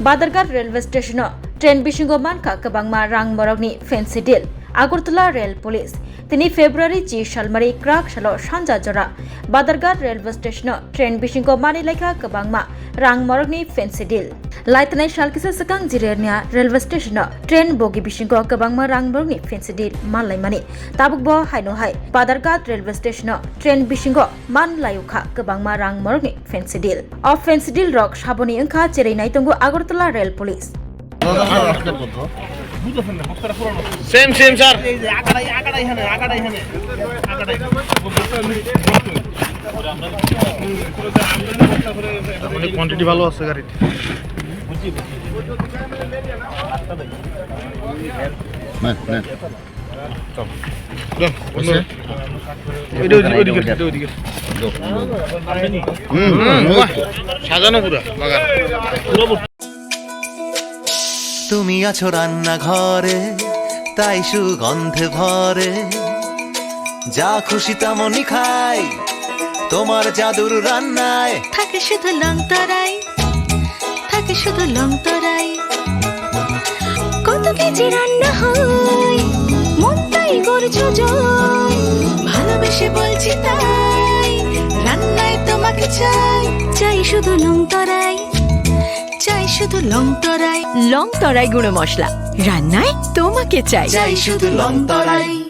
Badarghat railway station train bisingo manka kabangma rang morokni fancy deal Agartala Rail Police Tini February G Shalmari Krak Shalo Shanja Jora Badarghat railway station train bisingo mani lekha kabangma rang morokni fancy deal Laitnai Shalkisa Sakang Jirernia railway station train bogi bisingo kabangma rang morokni fancy deal malai mani Tabukbo Haino Hai Badarghat railway station train bisingo man layukha kabangma rang morokni fancy deal of fancy deal rock Shaboni Unka Cherei Naitongo Agartala Rail Police Same, sir. Quantity ভালো আছে গাড়িতে সাজানো পুরো বাগান তুমি আছো রান্না ঘরে তাই সুগন্ধে ভরে যা খুশি তেমনই খাই তোমার জাদুর রান্নায় থাকে শুধু লং তরাই থাকে শুধু লং তরাই কত কেজি রান্না হয় মন তাই করছো জয় ভালোবেসে বলছি তাই রান্নায় তোমাকে চাই চাই শুধু লং তরাই চাই শুধু লং তরাই গুঁড়ো মশলা রান্নায় তোমাকে চাই চাই শুধু লং তরাই